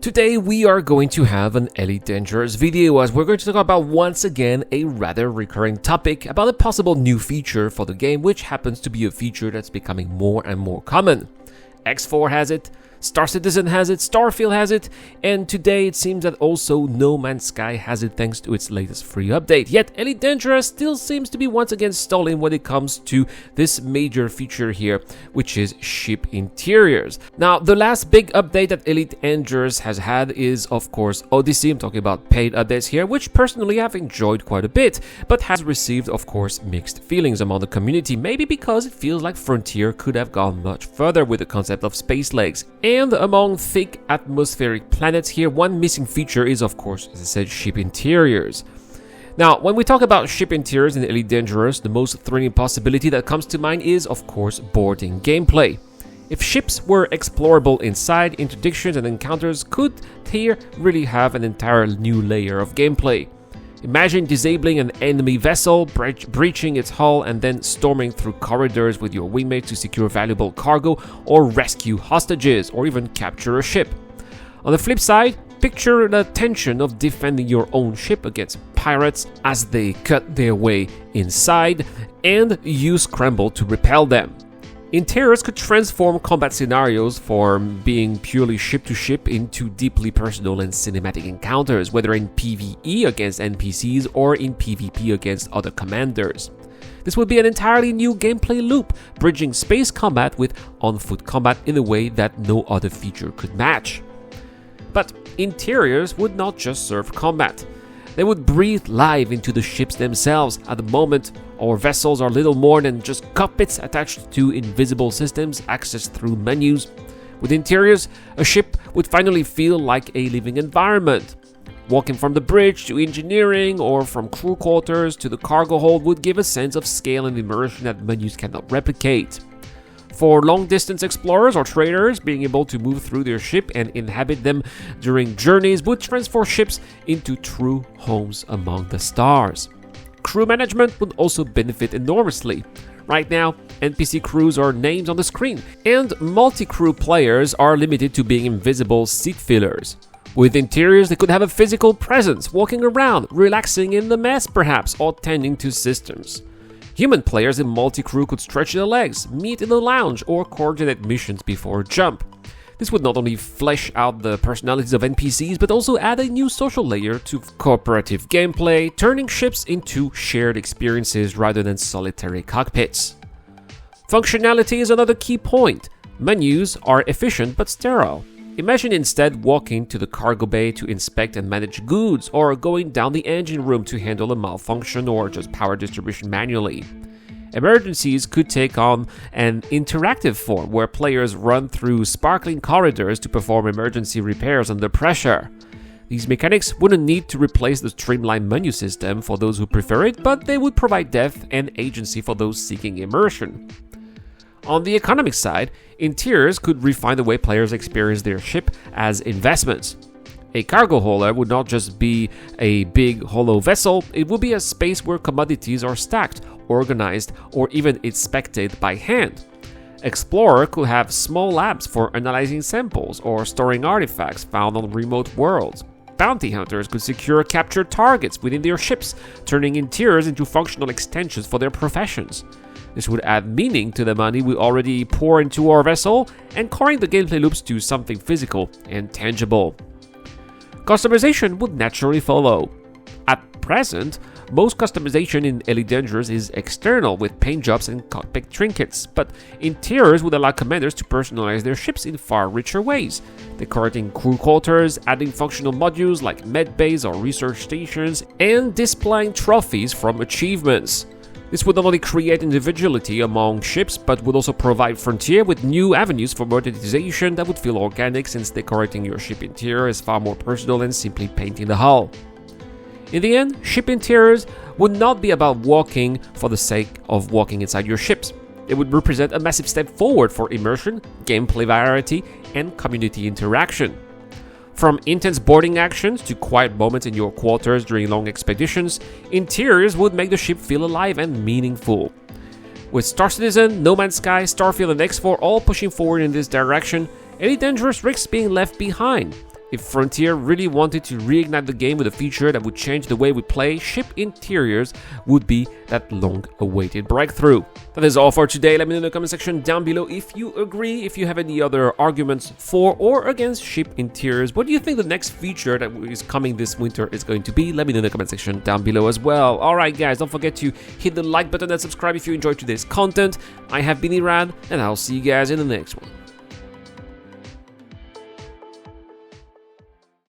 Today we are going to have an Elite Dangerous video as we're going to talk about once again a rather recurring topic about a possible new feature for the game, which happens to be a feature that's becoming more and more common. X4 has it, Star Citizen has it, Starfield has it, and today it seems that also No Man's Sky has it thanks to its latest free update. Yet Elite Dangerous still seems to be once again stalling when it comes to this major feature here, which is ship interiors. Now, the last big update that Elite Dangerous has had is, of course, Odyssey. I'm talking about paid updates here, which personally I've enjoyed quite a bit, but has received, of course, mixed feelings among the community, maybe because it feels like Frontier could have gone much further with the concept of space legs. And among thick atmospheric planets here, one missing feature is, of course, as I said, ship interiors. Now, when we talk about ship interiors in Elite Dangerous, the most thrilling possibility that comes to mind is, of course, boarding gameplay. If ships were explorable inside, interdictions and encounters could here really have an entire new layer of gameplay. Imagine disabling an enemy vessel, breaching its hull, and then storming through corridors with your wingmates to secure valuable cargo or rescue hostages, or even capture a ship. On the flip side, picture the tension of defending your own ship against pirates as they cut their way inside, and you scramble to repel them. Interiors could transform combat scenarios from being purely ship-to-ship into deeply personal and cinematic encounters, whether in PvE against NPCs or in PvP against other commanders. This would be an entirely new gameplay loop, bridging space combat with on-foot combat in a way that no other feature could match. But interiors would not just serve combat. They would breathe life into the ships themselves. At the moment, our vessels are little more than just cockpits attached to invisible systems accessed through menus. With interiors, a ship would finally feel like a living environment. Walking from the bridge to engineering or from crew quarters to the cargo hold would give a sense of scale and immersion that menus cannot replicate. For long-distance explorers or traders, being able to move through their ship and inhabit them during journeys would transform ships into true homes among the stars. Crew management would also benefit enormously. Right now, NPC crews are names on the screen, and multi-crew players are limited to being invisible seat fillers. With interiors, they could have a physical presence, walking around, relaxing in the mess perhaps, or tending to systems. Human players in multi-crew could stretch their legs, meet in the lounge, or coordinate missions before a jump. This would not only flesh out the personalities of NPCs, but also add a new social layer to cooperative gameplay, turning ships into shared experiences rather than solitary cockpits. Functionality is another key point. Menus are efficient but sterile. Imagine instead walking to the cargo bay to inspect and manage goods, or going down the engine room to handle a malfunction or just power distribution manually. Emergencies could take on an interactive form where players run through sparkling corridors to perform emergency repairs under pressure. These mechanics wouldn't need to replace the streamlined menu system for those who prefer it, but they would provide depth and agency for those seeking immersion. On the economic side, interiors could refine the way players experience their ship as investments. A cargo holder would not just be a big hollow vessel, it would be a space where commodities are stacked, organized, or even inspected by hand. Explorer could have small labs for analyzing samples or storing artifacts found on remote worlds. Bounty hunters could secure captured targets within their ships, turning interiors into functional extensions for their professions. This would add meaning to the money we already pour into our vessel and coring the gameplay loops to something physical and tangible. Customization would naturally follow. At present, most customization in Elite Dangerous is external with paint jobs and cockpit trinkets, but interiors would allow commanders to personalize their ships in far richer ways, decorating crew quarters, adding functional modules like med bays or research stations, and displaying trophies from achievements. This would not only create individuality among ships, but would also provide Frontier with new avenues for monetization that would feel organic, since decorating your ship interior is far more personal than simply painting the hull. In the end, ship interiors would not be about walking for the sake of walking inside your ships. It would represent a massive step forward for immersion, gameplay variety, and community interaction. From intense boarding actions to quiet moments in your quarters during long expeditions, interiors would make the ship feel alive and meaningful. With Star Citizen, No Man's Sky, Starfield and X4 all pushing forward in this direction, Elite Dangerous risks being left behind. If Frontier really wanted to reignite the game with a feature that would change the way we play, ship interiors would be that long-awaited breakthrough. That is all for today. Let me know in the comment section down below if you agree, if you have any other arguments for or against ship interiors. What do you think the next feature that is coming this winter is going to be? Let me know in the comment section down below as well. Alright guys, don't forget to hit the like button and subscribe if you enjoyed today's content. I have been Iran, and I'll see you guys in the next one.